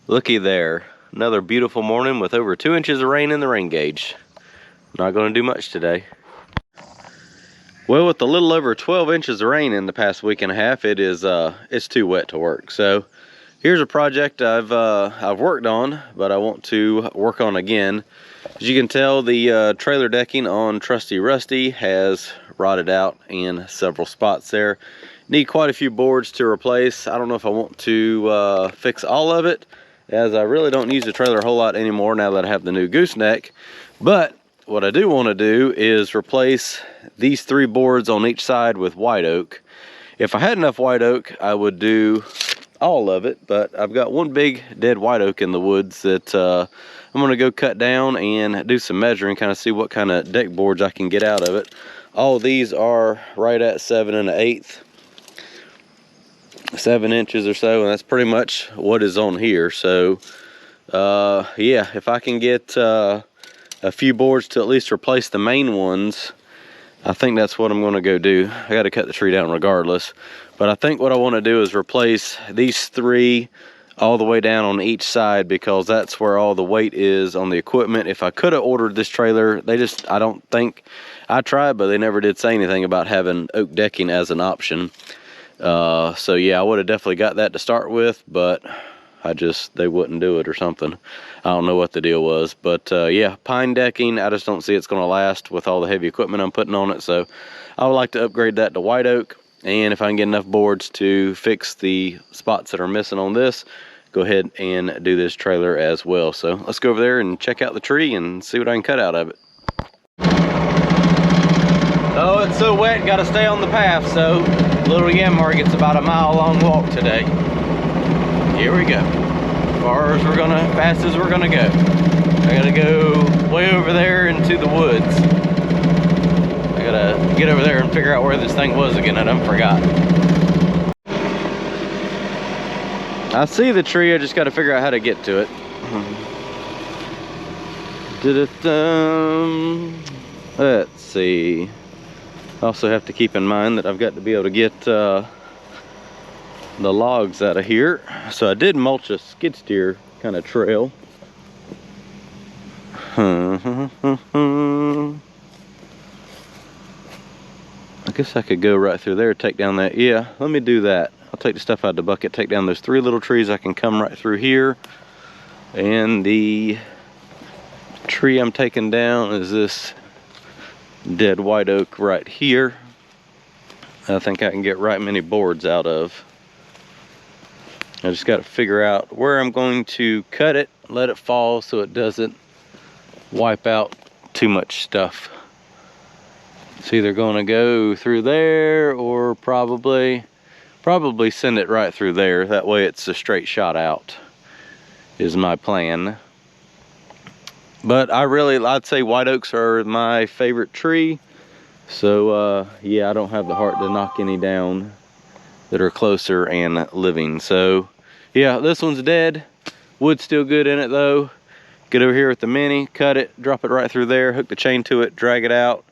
Looky there. Another beautiful morning with over 2 inches of rain in the rain gauge. Not going to do much today. Well, with a little over 12 inches of rain in the past week and a half, it's too wet to work. So here's a project I've worked on, but I want to work on again. As you can tell, the trailer decking on Trusty Rusty has rotted out in several spots there. Need quite a few boards to replace. I don't know if I want to fix all of it, as I really don't use the trailer a whole lot anymore now that I have the new gooseneck. But what I do want to do is replace these 3 boards on each side with white oak. If I had enough white oak, I would do all of it, but I've got one big dead white oak in the woods that I'm going to go cut down and do some measuring, kind of see what kind of deck boards I can get out of it. All of these are right at 7 1/8. 7 inches or so, and that's pretty much what is on here. So yeah, if I can get a few boards to at least replace the main ones, I think that's what I'm going to go do. I got to cut the tree down regardless, but I think what I want to do is replace these 3 all the way down on each side, because that's where all the weight is on the equipment. If I could have ordered this trailer, I don't think, I tried, but they never did say anything about having oak decking as an option. So yeah, I would have definitely got that to start with, but they wouldn't do it or something. I don't know what the deal was, but yeah, pine decking, I just don't see it's going to last with all the heavy equipment I'm putting on it. So I would like to upgrade that to white oak, and if I can get enough boards to fix the spots that are missing on this, go ahead and do this trailer as well. So let's go over there and check out the tree and see what I can cut out of it. Oh, it's so wet, got to stay on the path. So Little Yanmar gets about a mile-long walk today. Here we go. Fast as we're gonna go. I gotta go way over there into the woods. I gotta get over there and figure out where this thing was again. I done forgot. I see the tree, I just gotta figure out how to get to it. Let's see. Also have to keep in mind that I've got to be able to get the logs out of here. So I did mulch a skid steer kind of trail. I guess I could go right through there, take down that. Yeah, let me do that. I'll take the stuff out of the bucket, take down those 3 little trees. I can come right through here. And the tree I'm taking down is this dead white oak right here. I think I can get right many boards out of. I just got to figure out where I'm going to cut it, let it fall so it doesn't wipe out too much stuff. It's either going to go through there or probably send it right through there. That way it's a straight shot out is my plan. But I'd say white oaks are my favorite tree. So yeah, I don't have the heart to knock any down that are closer and living. So yeah, this one's dead. Wood's still good in it though. Get over here with the mini, cut it, drop it right through there, hook the chain to it, drag it out.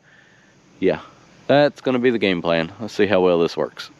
Yeah, that's gonna be the game plan. Let's see how well this works.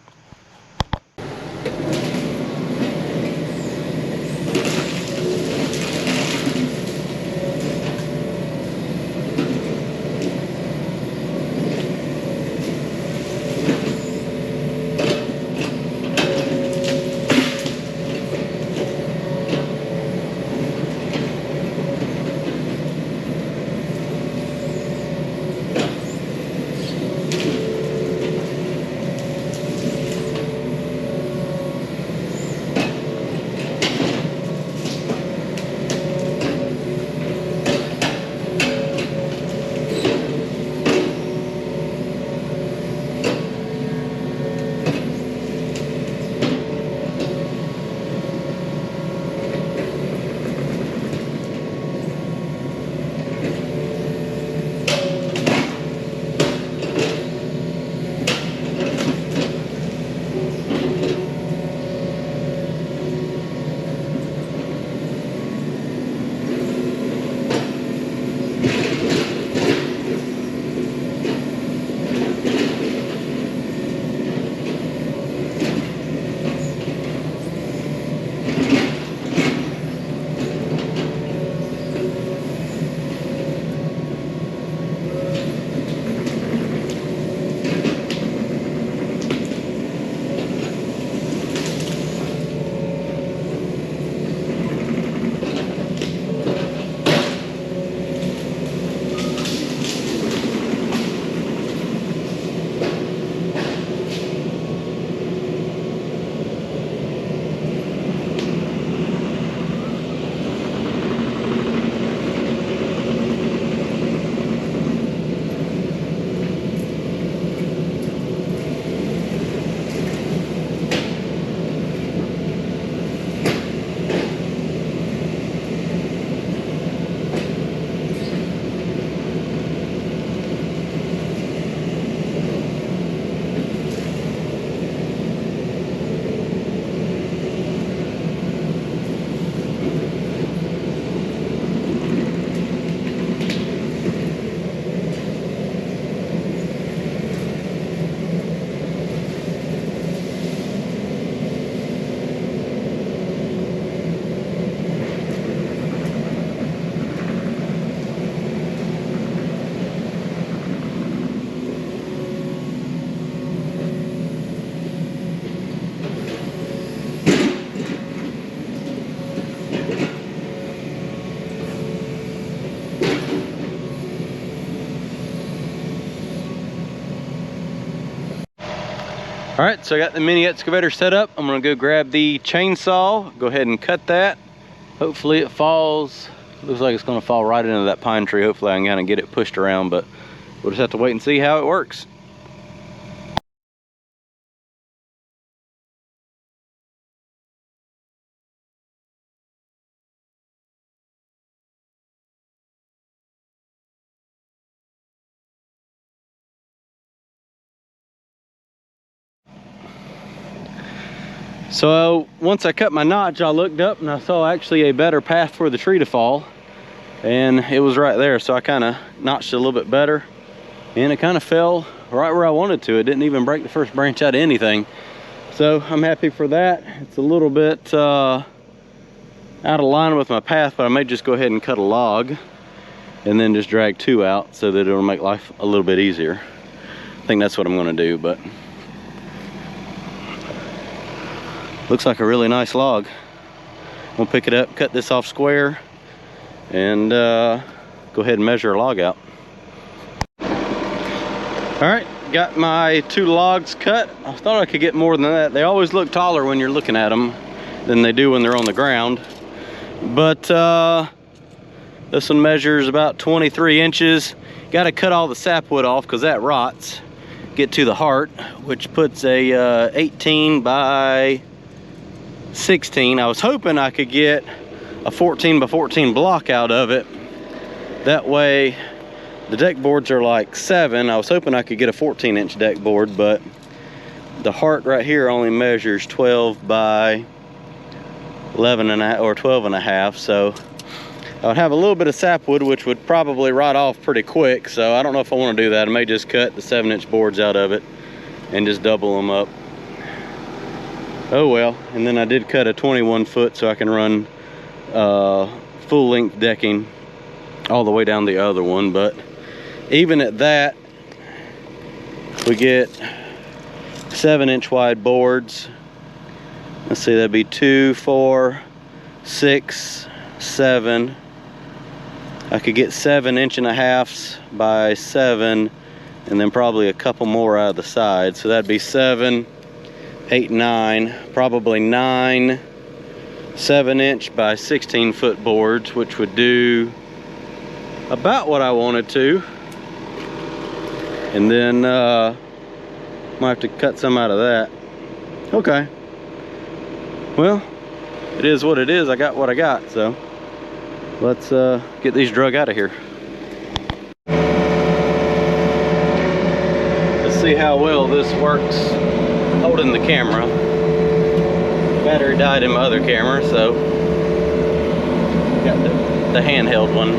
All right, so I got the mini excavator set up. I'm gonna go grab the chainsaw, go ahead and cut that. Hopefully it falls. Looks like it's gonna fall right into that pine tree. Hopefully I can kind of get it pushed around, but we'll just have to wait and see how it works. So once I cut my notch, I looked up and I saw actually a better path for the tree to fall, and it was right there. So I kind of notched it a little bit better, and it kind of fell right where I wanted to. It didn't even break the first branch out of anything. So I'm happy for that. It's a little bit out of line with my path, but I may just go ahead and cut a log and then just drag two out so that it'll make life a little bit easier. I think that's what I'm gonna do, but looks like a really nice log. We'll pick it up, cut this off square, and go ahead and measure a log out. All right, got my 2 logs cut. I thought I could get more than that. They always look taller when you're looking at them than they do when they're on the ground. But this one measures about 23 inches. Got to cut all the sapwood off because that rots. Get to the heart, which puts a 18 by 16. I was hoping I could get a 14 by 14 block out of it. That way, the deck boards are like 7. I was hoping I could get a 14-inch deck board, but the heart right here only measures 12 by 11 and a half, or 12 and a half. So I would have a little bit of sapwood, which would probably rot off pretty quick. So I don't know if I want to do that. I may just cut the 7-inch boards out of it and just double them up. Oh well. And then I did cut a 21 foot so I can run full length decking all the way down the other one. But even at that, we get 7-inch wide boards. Let's see, that'd be 2, 4, 6, 7. I could get 7.5 by 7, and then probably a couple more out of the side. So that'd be 7, 8, 9, probably 9 7-inch by 16 foot boards, which would do about what I wanted to. And then might have to cut some out of that. Okay, well, it is what it is. I got what I got, so let's get these drug out of here. Let's see how well this works holding the camera. Battery died in my other camera, so got the handheld one.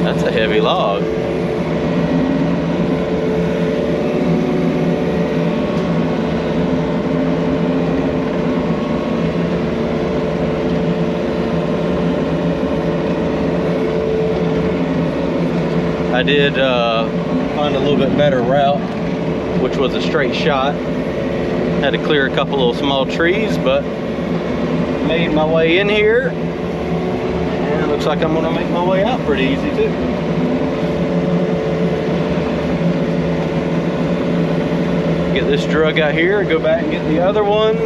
That's a heavy log. I did find a little bit better route, which was a straight shot. Had to clear a couple little small trees, but made my way in here, and it looks like I'm gonna make my way out pretty easy too. Get this drug out here, go back and get the other one,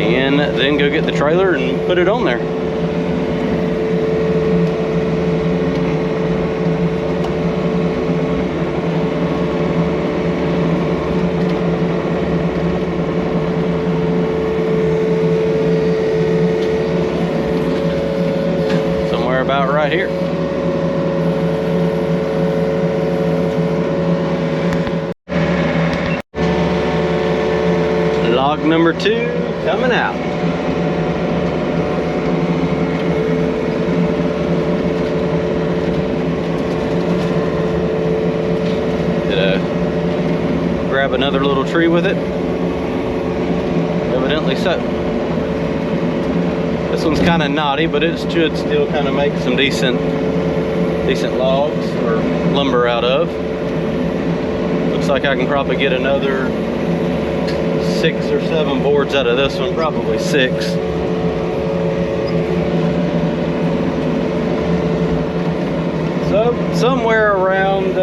and then go get the trailer and put it on there. About right here. Log number 2 coming out. Did I grab another little tree with it? Evidently so. This one's kind of knotty, but it should still kind of make some decent logs or lumber out of. Looks like I can probably get another 6 or 7 boards out of this one, probably 6. So somewhere around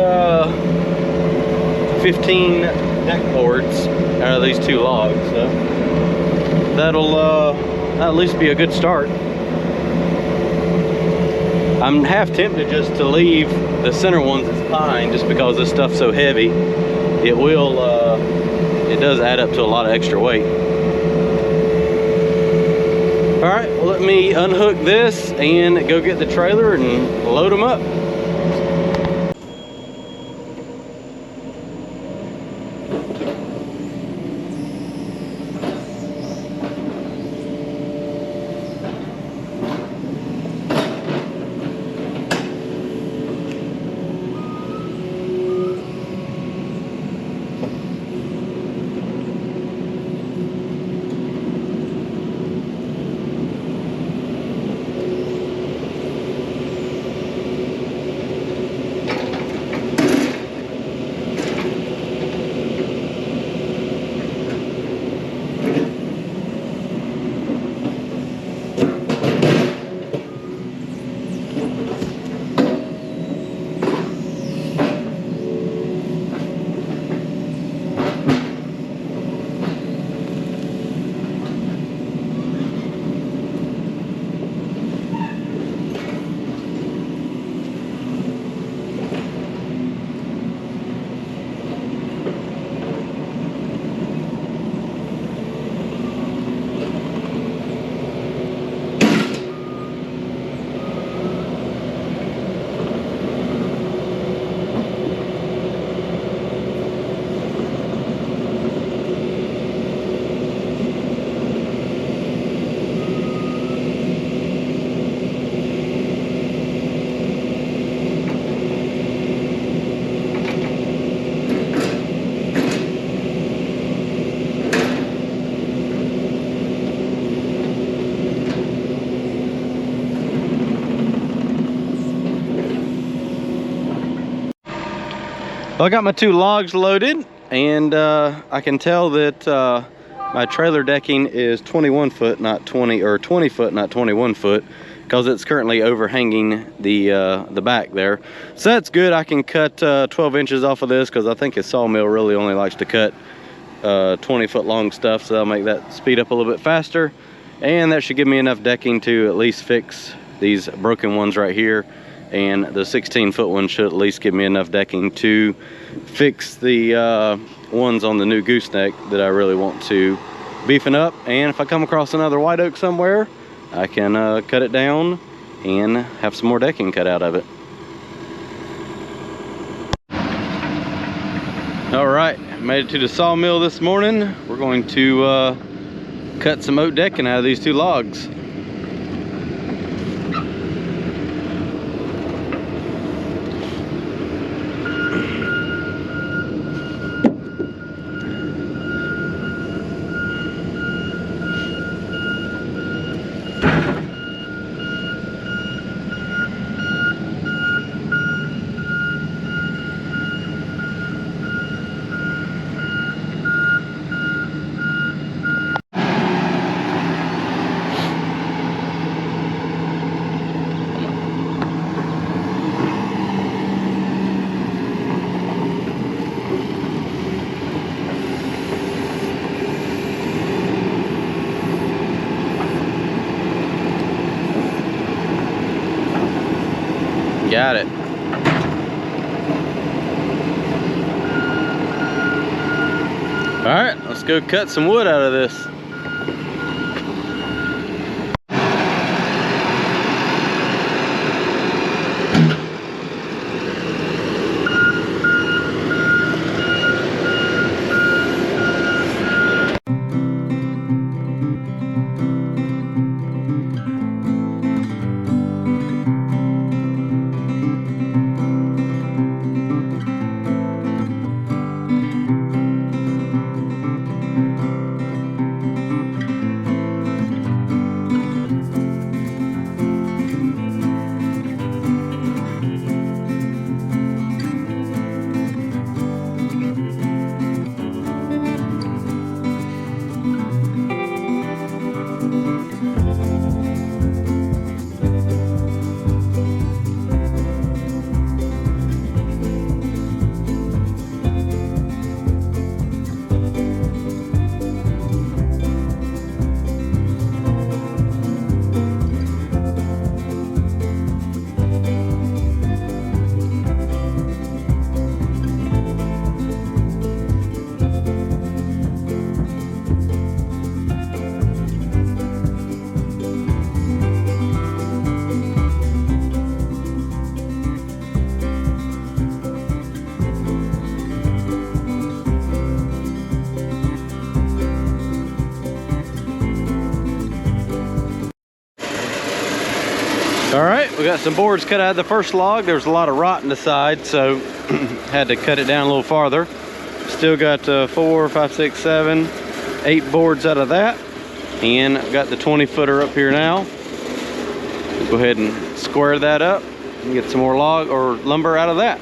15 deck boards out of these 2 logs. So that'll at least be a good start. I'm half tempted just to leave the center ones as pine, just because this stuff's so heavy. It does add up to a lot of extra weight. All right, well, let me unhook this and go get the trailer and load them up. Well, I got my 2 logs loaded, and I can tell that my trailer decking is 21 foot, not 20, or 20 foot, not 21 foot, because it's currently overhanging the back there. So that's good. I can cut 12 inches off of this, because I think his sawmill really only likes to cut 20 foot long stuff, so that'll make that speed up a little bit faster. And that should give me enough decking to at least fix these broken ones right here. And the 16 foot one should at least give me enough decking to fix the ones on the new gooseneck that I really want to beefing up. And if I come across another white oak somewhere, I can cut it down and have some more decking cut out of it. All right, made it to the sawmill this morning. We're going to cut some oak decking out of these 2 logs. Got it. All right, let's go cut some wood out of this. All right, we got some boards cut out of the first log. There's a lot of rot in the side, so had to cut it down a little farther. Still got 4, 5, 6, 7, 8 boards out of that. And I've got the 20-footer up here now. Go ahead and square that up and get some more log or lumber out of that.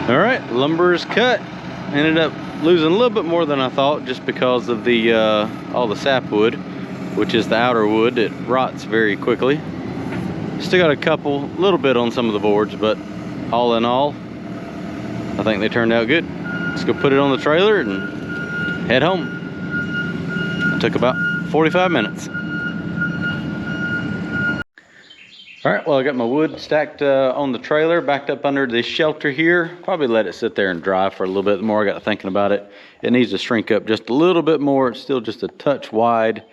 All right, lumber is cut. Ended up losing a little bit more than I thought just because of the all the sapwood, which is the outer wood. It rots very quickly. Still got a little bit on some of the boards, but all in all, I think they turned out good. Let's go put it on the trailer and head home. It took about 45 minutes. All right, well, I got my wood stacked on the trailer, backed up under this shelter here. Probably let it sit there and dry for a little bit more. I got thinking about it. It needs to shrink up just a little bit more. It's still just a touch wide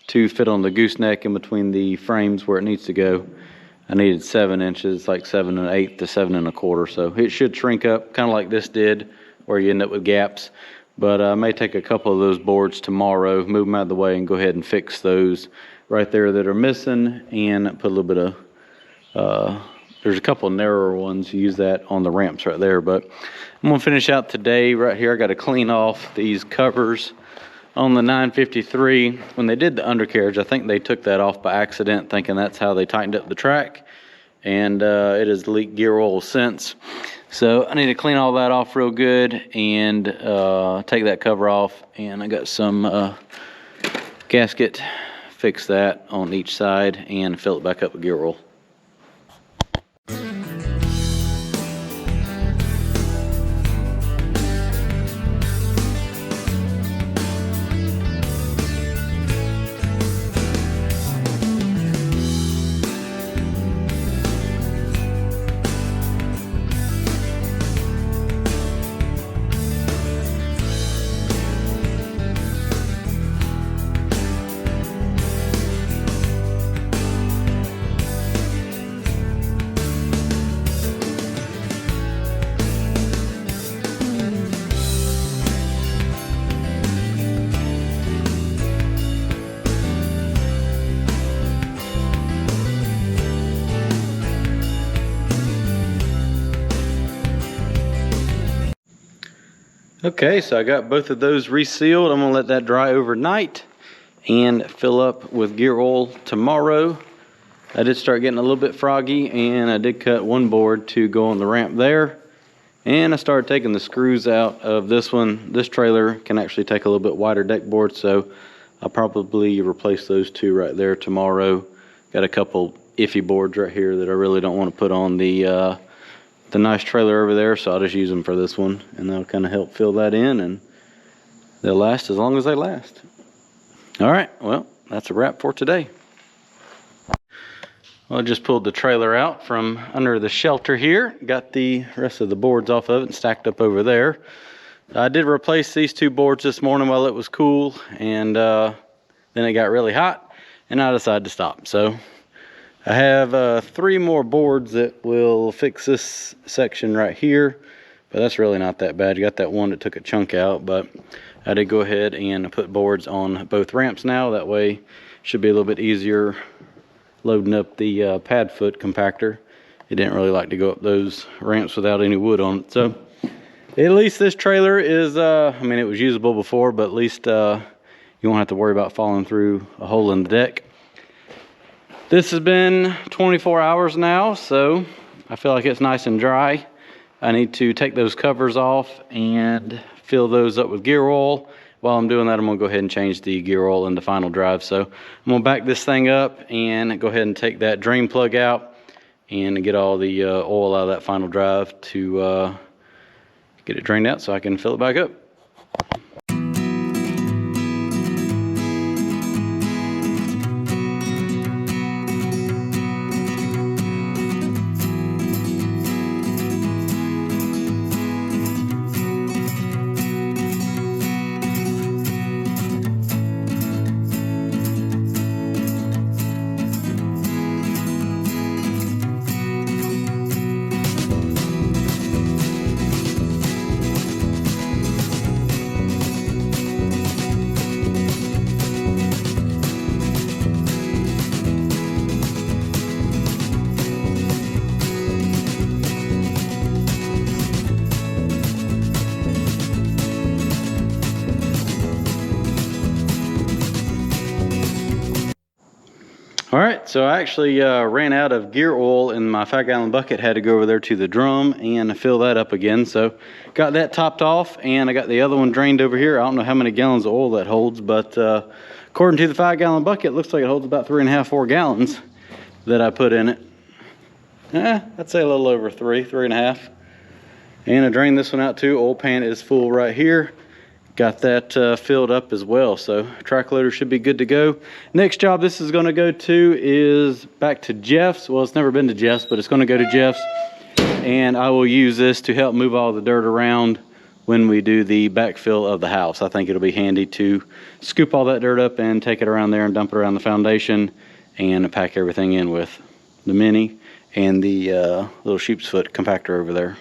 to fit on the gooseneck in between the frames where it needs to go. I needed 7 inches, like 7 1/8 to 7 1/4. So it should shrink up kind of like this did, where you end up with gaps. But I may take a couple of those boards tomorrow, move them out of the way, and go ahead and fix those right there that are missing, and put a little bit of there's a couple of narrower ones. Use that on the ramps right there. But I'm gonna finish out today right here. I got to clean off these covers on the 953. When they did the undercarriage, I think they took that off by accident, thinking that's how they tightened up the track, and it has leaked gear oil since. So I need to clean all that off real good and take that cover off. And I got some gasket, fix that on each side, and fill it back up with gear oil. Okay, so I got both of those resealed. I'm gonna let that dry overnight and fill up with gear oil tomorrow. I did start getting a little bit froggy, and I did cut one board to go on the ramp there. And I started taking the screws out of this one. This trailer can actually take a little bit wider deck board, so I'll probably replace those two right there tomorrow. Got a couple iffy boards right here that I really don't want to put on the nice trailer over there, so I'll just use them for this one, and that'll kind of help fill that in, and they'll last as long as they last. All right, well, that's a wrap for today. Well, I just pulled the trailer out from under the shelter here, got the rest of the boards off of it and stacked up over there. I did replace these two boards this morning while it was cool, and then it got really hot, and I decided to stop. So I have 3 more boards that will fix this section right here, but that's really not that bad. You got that one that took a chunk out, but I did go ahead and put boards on both ramps now. That way it should be a little bit easier loading up the pad foot compactor. It didn't really like to go up those ramps without any wood on it. So at least this trailer is, I mean, it was usable before, but at least You won't have to worry about falling through a hole in the deck. This has been 24 hours now, so I feel like it's nice and dry. I need to take those covers off and fill those up with gear oil. While I'm doing that, I'm gonna go ahead and change the gear oil in the final drive. So I'm gonna back this thing up and go ahead and take that drain plug out and get all the oil out of that final drive to get it drained out so I can fill it back up. All right, so I actually ran out of gear oil in my 5-gallon bucket. Had to go over there to the drum and fill that up again. So got that topped off, and I got the other one drained over here. I don't know how many gallons of oil that holds, but according to the 5-gallon bucket, it looks like it holds about 3.5, 4 gallons that I put in it. I'd say a little over 3.5. And I drained this one out too. Oil pan is full right here. Got that filled up as well, so track loader should be good to go. Next job this is going to go to is back to Jeff's. Well, it's never been to Jeff's, but it's going to go to Jeff's, and I will use this to help move all the dirt around when we do the backfill of the house. I think it'll be handy to scoop all that dirt up and take it around there and dump it around the foundation and pack everything in with the mini and the little sheep's foot compactor over there.